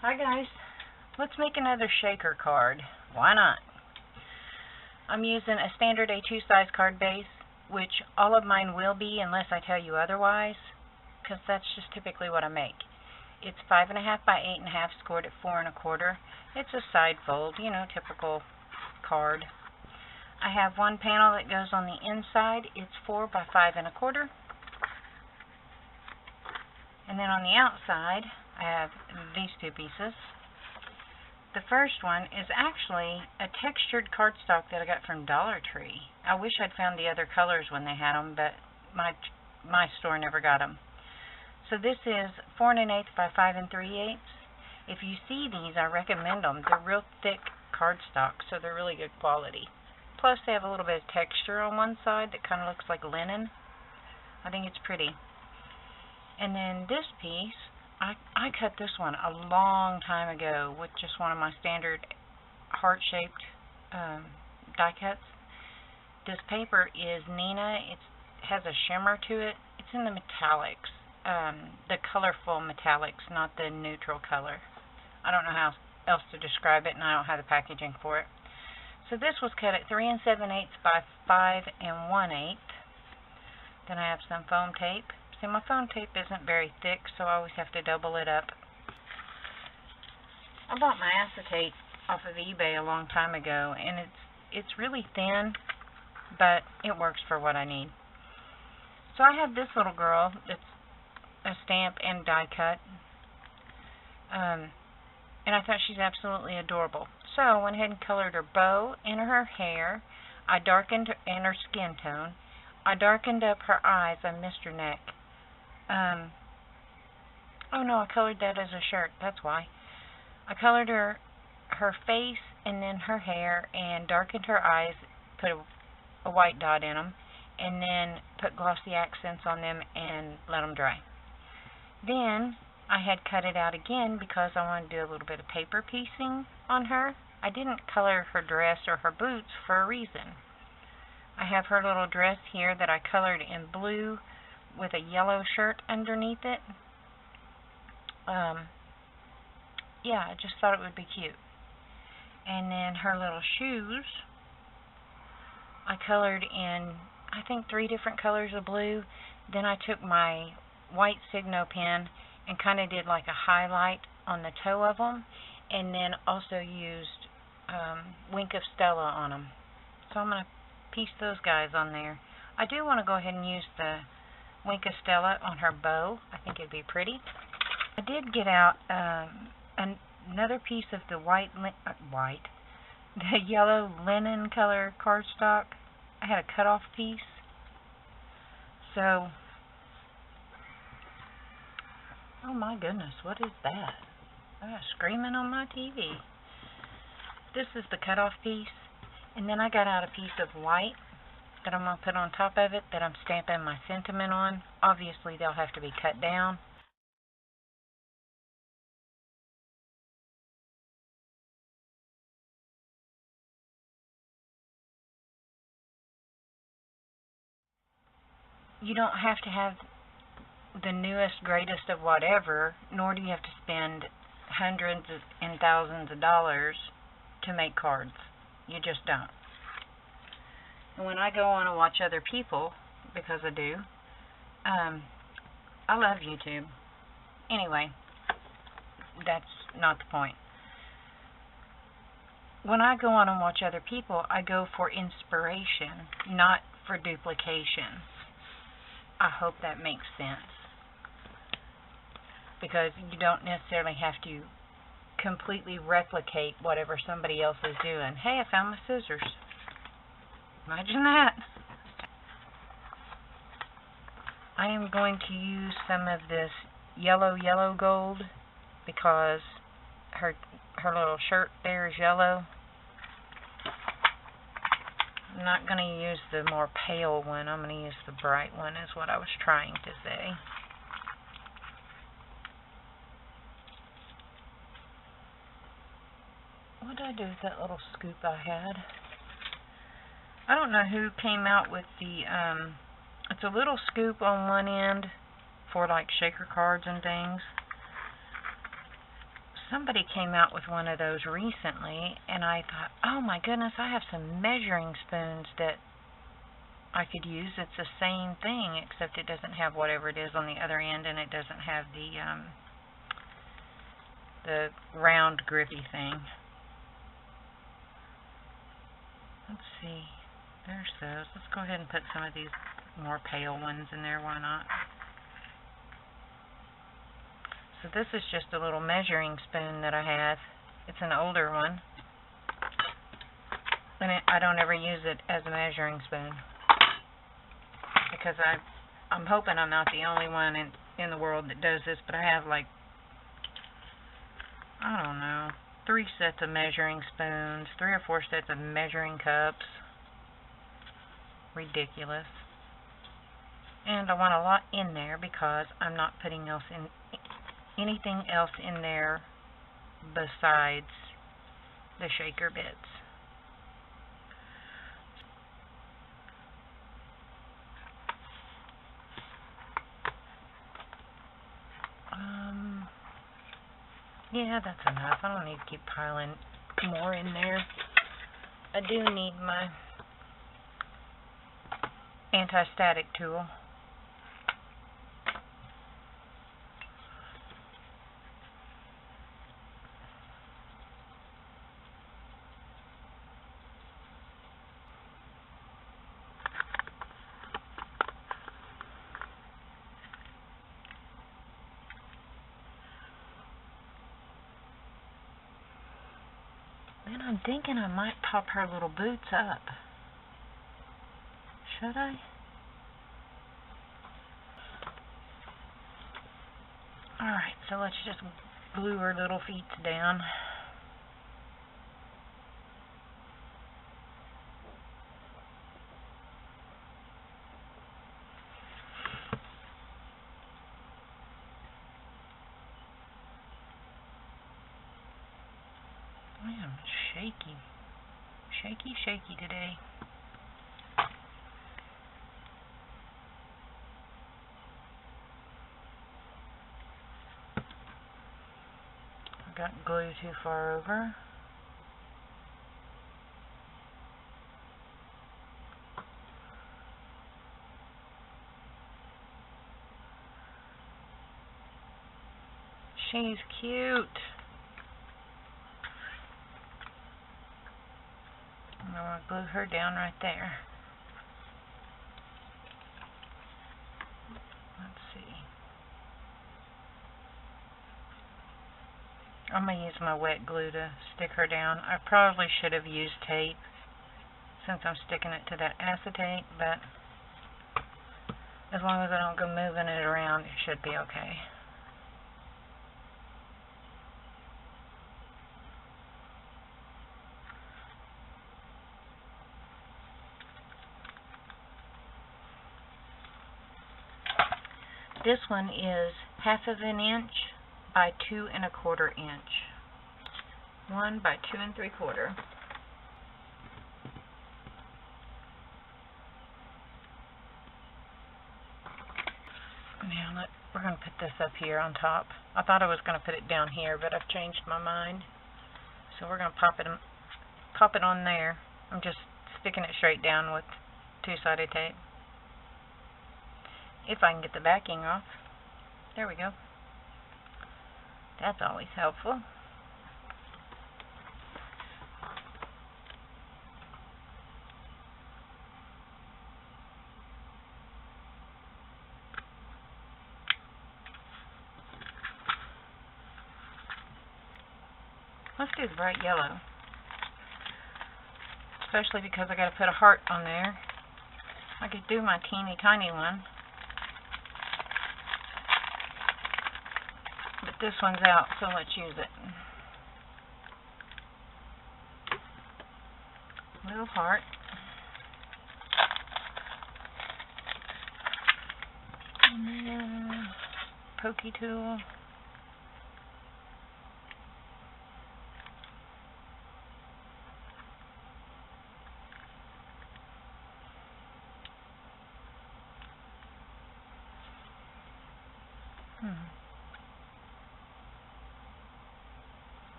Hi guys, let's make another shaker card. Why not? I'm using a standard A2 size card base, which all of mine will be unless I tell you otherwise, because that's just typically what I make. It's 5.5 by 8.5, scored at 4 1/4. It's a side fold, you know, typical card. I have one panel that goes on the inside. It's 4 by 5 1/4. And then on the outside, I have these two pieces. The first one is actually a textured cardstock that I got from Dollar Tree. I wish I'd found the other colors when they had them, but my store never got them. So this is 4 1/8 by 5 3/8. If you see these, I recommend them. They're real thick cardstock, so they're really good quality. Plus, they have a little bit of texture on one side that kind of looks like linen. I think it's pretty. And then this piece, I cut this one a long time ago with just one of my standard heart-shaped die cuts. This paper is Neenah. It has a shimmer to it. It's in the metallics, the colorful metallics, not the neutral color. I don't know how else to describe it, and I don't have the packaging for it. So this was cut at 3 7/8 by 5 1/8. Then I have some foam tape. See, my foam tape isn't very thick, so I always have to double it up. I bought my acetate off of eBay a long time ago, and it's really thin, but it works for what I need. So I have this little girl that's a stamp and die cut, and I thought she's absolutely adorable. So I went ahead and colored her bow and her hair. I darkened and her skin tone. I darkened up her eyes. I missed her neck. Oh no, I colored that as a shirt. That's why. I colored her face and then her hair and darkened her eyes, put a white dot in them, and then put glossy accents on them and let them dry. Then I had cut it out again because I wanted to do a little bit of paper piecing on her. I didn't color her dress or her boots for a reason. I have her little dress here that I colored in blue with a yellow shirt underneath it. Yeah, I just thought it would be cute. And then her little shoes, I colored in, I think, 3 different colors of blue. Then I took my white Signo pen and kind of did like a highlight on the toe of them, and then also used Wink of Stella on them. So I'm going to piece those guys on there. I do want to go ahead and use the Wink of Stella on her bow. I think it'd be pretty. I did get out another piece of the the yellow linen color cardstock. I had a cut-off piece. So, oh my goodness, what is that? I got screaming on my TV. This is the cut-off piece. And then I got out a piece of white that I'm going to put on top of it that I'm stamping my sentiment on. Obviously, they'll have to be cut down. You don't have to have the newest, greatest of whatever, nor do you have to spend hundreds and thousands of dollars to make cards. You just don't. And when I go on and watch other people, because I do, I love YouTube. Anyway, that's not the point. When I go on and watch other people, I go for inspiration, not for duplication. I hope that makes sense. Because you don't necessarily have to completely replicate whatever somebody else is doing. Hey, I found my scissors. Imagine that. I am going to use some of this yellow gold because her little shirt there is yellow. I'm not going to use the more pale one. I'm going to use the bright one, is what I was trying to say. What did I do with that little scoop I had? I don't know who came out with the, it's a little scoop on one end for like shaker cards and things. Somebody came out with one of those recently, and I thought, oh my goodness, I have some measuring spoons that I could use. It's the same thing, except it doesn't have whatever it is on the other end, and it doesn't have the round grippy thing. Let's see. There's those. Let's go ahead and put some of these more pale ones in there. Why not? So this is just a little measuring spoon that I have. It's an older one. And I don't ever use it as a measuring spoon. Because I'm hoping I'm not the only one in the world that does this, but I have like, I don't know, 3 sets of measuring spoons, 3 or 4 sets of measuring cups. Ridiculous. And I want a lot in there because I'm not putting anything else in there besides the shaker bits. Yeah, that's enough. I don't need to keep piling more in there. I do need my anti-static tool. Then I'm thinking I might pop her little boots up. Should I? Alright, so let's just glue her little feet down. I am shaky. Shaky today. I got glue too far over. She's cute. I'm going to glue her down right there. Let's see. I'm going to use my wet glue to stick her down. I probably should have used tape since I'm sticking it to that acetate, but as long as I don't go moving it around, it should be okay. This one is 1/2 inch by 2 1/4 inch. 1 by 2 3/4. Now we're going to put this up here on top. I thought I was going to put it down here, but I've changed my mind. So we're going to pop it on there. I'm just sticking it straight down with 2-sided tape. If I can get the backing off. There we go. That's always helpful. Let's do the bright yellow. Especially because I got to put a heart on there. I could do my teeny tiny one. But this one's out, so let's use it. Little heart. And then pokey tool. And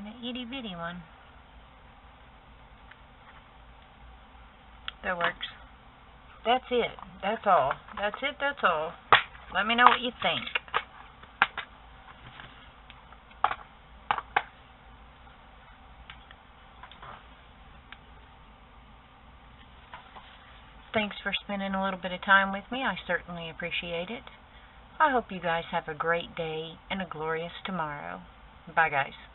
an itty bitty one. That works. That's it. That's all. That's it. That's all. Let me know what you think. Thanks for spending a little bit of time with me. I certainly appreciate it. I hope you guys have a great day and a glorious tomorrow. Bye, guys.